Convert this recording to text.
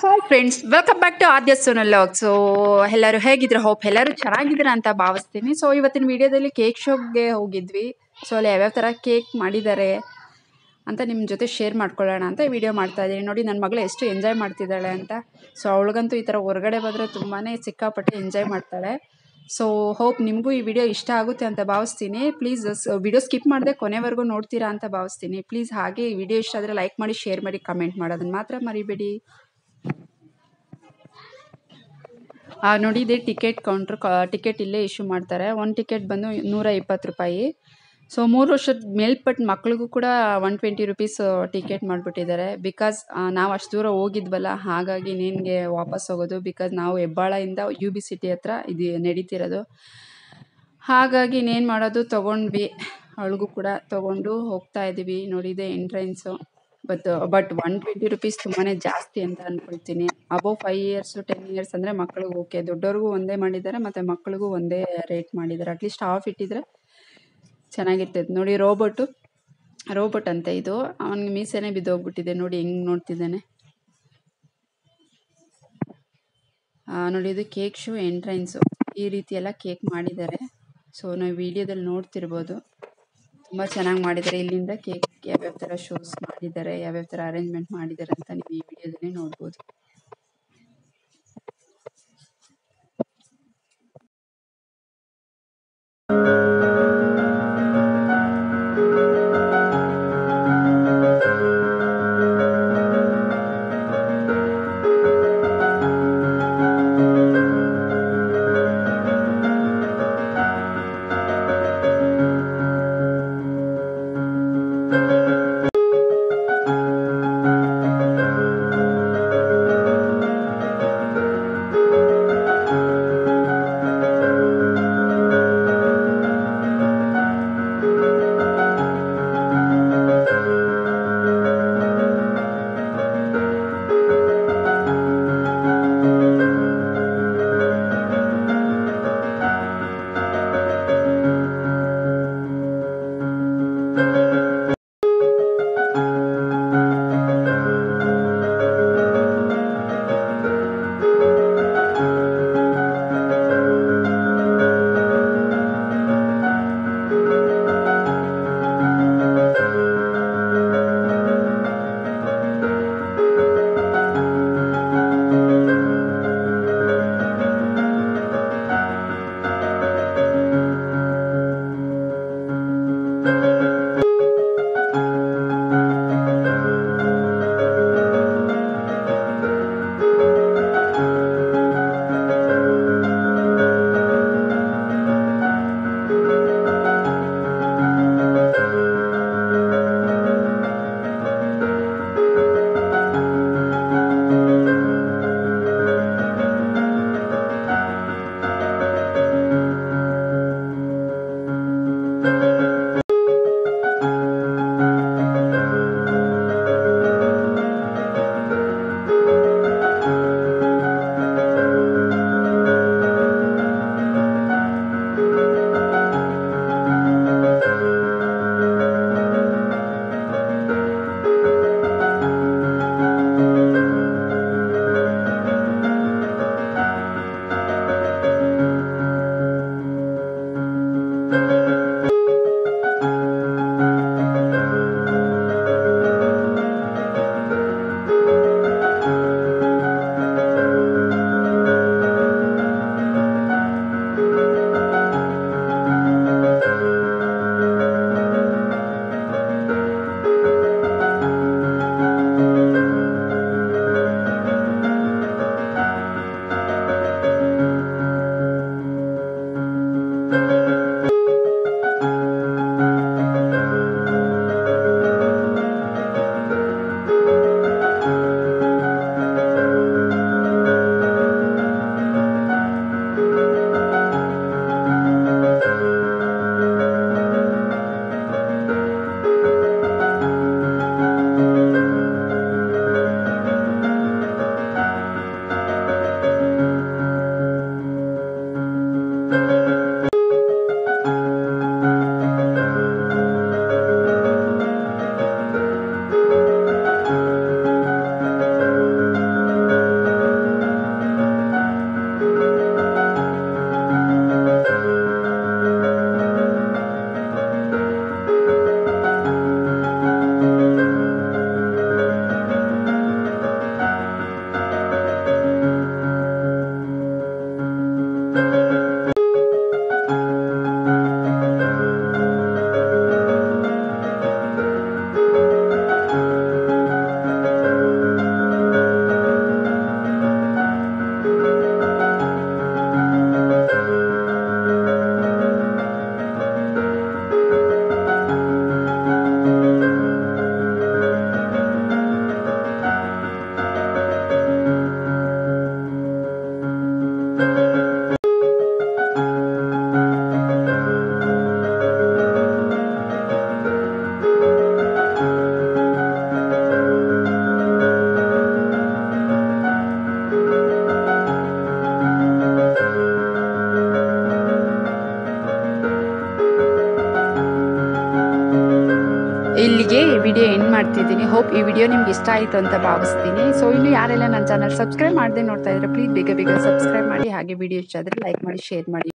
Hi friends, welcome back to Aadya Sonal vlog. So ಎಲ್ಲರೂ ಹೇಗಿದ್ರೆ hope ಎಲ್ಲರೂ ಚೆನ್ನಾಗಿದ್ದೀರಾ ಅಂತ ಭಾವಿಸ್ತೀನಿ. ಸೊ ಇವತ್ತಿನ ವಿಡಿಯೋದಲ್ಲಿ ಕೇಕ್ ಶಾಪ್ಗೆ ಹೋಗಿದ್ವಿ. ಸೊ ಅಲ್ಲಿ ಯಾವ್ಯಾವ ಥರ ಕೇಕ್ ಮಾಡಿದ್ದಾರೆ ಅಂತ ನಿಮ್ಮ ಜೊತೆ ಶೇರ್ ಮಾಡ್ಕೊಳ್ಳೋಣ ಅಂತ ವಿಡಿಯೋ ಮಾಡ್ತಾ ಇದ್ದೀನಿ. ನೋಡಿ ನನ್ನ ಮಗಳು ಎಷ್ಟು ಎಂಜಾಯ್ ಮಾಡ್ತಿದ್ದಾಳೆ ಅಂತ. ಸೊ ಅವಳಿಗಂತೂ ಈ ಥರ ಹೊರಗಡೆ ಬಂದರೆ ತುಂಬಾ ಸಿಕ್ಕಾಪಟ್ಟೆ ಎಂಜಾಯ್ ಮಾಡ್ತಾಳೆ. ಸೊ ಹೋಪ್ ನಿಮಗೂ ಈ ವಿಡಿಯೋ ಇಷ್ಟ ಆಗುತ್ತೆ ಅಂತ ಭಾವಿಸ್ತೀನಿ. ಪ್ಲೀಸ್ ವಿಡಿಯೋ ಸ್ಕಿಪ್ ಮಾಡದೆ ಕೊನೆವರೆಗೂ ನೋಡ್ತೀರಾ ಅಂತ ಭಾವಿಸ್ತೀನಿ. ಪ್ಲೀಸ್ ಹಾಗೆ ಈ ವಿಡಿಯೋ ಇಷ್ಟ ಆದರೆ ಲೈಕ್ ಮಾಡಿ, ಶೇರ್ ಮಾಡಿ, ಕಮೆಂಟ್ ಮಾಡೋದನ್ನು ಮಾತ್ರ ಮರಿಬೇಡಿ. ನೋಡಿ ಇದೆ ಟಿಕೆಟ್ ಕೌಂಟ್ರ್. ಟಿಕೆಟ್ ಇಲ್ಲೇ ಇಶ್ಯೂ ಮಾಡ್ತಾರೆ. ಒಂದು ಟಿಕೆಟ್ ಬಂದು 120 ರೂಪಾಯಿ. ಸೊ 3 ವರ್ಷದ ಮೇಲ್ಪಟ್ಟ ಮಕ್ಳಿಗೂ ಕೂಡ 120 ರುಪೀಸ್ ಟಿಕೆಟ್ ಮಾಡಿಬಿಟ್ಟಿದ್ದಾರೆ. ಬಿಕಾಸ್ ನಾವು ಅಷ್ಟು ದೂರ ಹೋಗಿದ್ವಲ್ಲ, ಹಾಗಾಗಿ ನಿನಗೆ ವಾಪಸ್ ಹೋಗೋದು. ಬಿಕಾಸ್ ನಾವು ಹೆಬ್ಬಾಳದಿಂದ UB ಸಿಟಿ ಹತ್ರ ಇದು ನಡೀತಿರೋದು. ಹಾಗಾಗಿ ಇನ್ನೇನು ಮಾಡೋದು, ತೊಗೊಂಡ್ವಿ. ಅವಳಿಗೂ ಕೂಡ ತೊಗೊಂಡು ಹೋಗ್ತಾ ಇದ್ದೀವಿ. ನೋಡಿದೆ ಎಂಟ್ರೆನ್ಸು. ಬಟ್ 120 ರುಪೀಸ್ ತುಂಬಾ ಜಾಸ್ತಿ ಅಂತ ಅಂದ್ಕೊಳ್ತೀನಿ. ಅಬೋವ್ 5 ಇಯರ್ಸ್ 10 ಇಯರ್ಸ್ ಅಂದರೆ ಮಕ್ಕಳಿಗೆ ಓಕೆ, ದೊಡ್ಡವ್ರಿಗೂ ಒಂದೇ ಮಾಡಿದ್ದಾರೆ ಮತ್ತು ಮಕ್ಕಳಿಗೂ ಒಂದೇ ರೇಟ್ ಮಾಡಿದ್ದಾರೆ. ಅಟ್ಲೀಸ್ಟ್ ಹಾಫ್ ಇಟ್ಟಿದ್ರೆ ಚೆನ್ನಾಗಿರ್ತೈತೆ. ನೋಡಿ ರೋಬೋಟ್ ಅಂತ ಇದು. ಅವನಿಗೆ ಮೀಸೆನೇ ಬಿದ್ದೋಗ್ಬಿಟ್ಟಿದೆ. ನೋಡಿ ಹೆಂಗೆ ನೋಡ್ತಿದ್ದಾನೆ. ನೋಡಿ ಇದು ಕೇಕ್ ಶೋ ಎಂಟ್ರೆನ್ಸು. ಈ ರೀತಿ ಎಲ್ಲ ಕೇಕ್ ಮಾಡಿದ್ದಾರೆ. ಸೊ ನಾವು ವಿಡಿಯೋದಲ್ಲಿ ನೋಡ್ತಿರ್ಬೋದು, ತುಂಬ ಚೆನ್ನಾಗಿ ಮಾಡಿದ್ದಾರೆ. ಇಲ್ಲಿಂದ ಕೇಕ್ ಯಾವ್ಯಾವ ಥರ ಶೋಸ್ ಮಾಡಿದ್ದಾರೆ, ಯಾವ್ಯಾವ ಥರ ಅರೇಂಜ್ಮೆಂಟ್ ಮಾಡಿದ್ದಾರೆ ಅಂತ ನೀವು ಈ ವಿಡಿಯೋದಲ್ಲಿ ನೋಡ್ಬೋದು. ಇಲ್ಲಿಗೆ ಈ ವಿಡಿಯೋ ಎಂಡ್ ಮಾಡ್ತಿದ್ದೀನಿ. ಹೋಪ್ ಈ ವಿಡಿಯೋ ನಿಮ್ಗೆ ಇಷ್ಟ ಆಯಿತು ಅಂತ ಭಾವಿಸ್ತೀನಿ. ಸೊ ಇನ್ನು ಯಾರೆಲ್ಲ ನನ್ನ ಚಾನಲ್ ಸಬ್ಸ್ಕ್ರೈಬ್ ಮಾಡದೆ ನೋಡ್ತಾ ಇದ್ರೆ ಪ್ಲೀಸ್ ಬೇಗ ಬೇಗ ಸಬ್ಸ್ಕ್ರೈಬ್ ಮಾಡಿ. ಹಾಗೆ ವಿಡಿಯೋ ಇಷ್ಟ ಆದರೆ ಲೈಕ್ ಮಾಡಿ, ಶೇರ್ ಮಾಡಿ.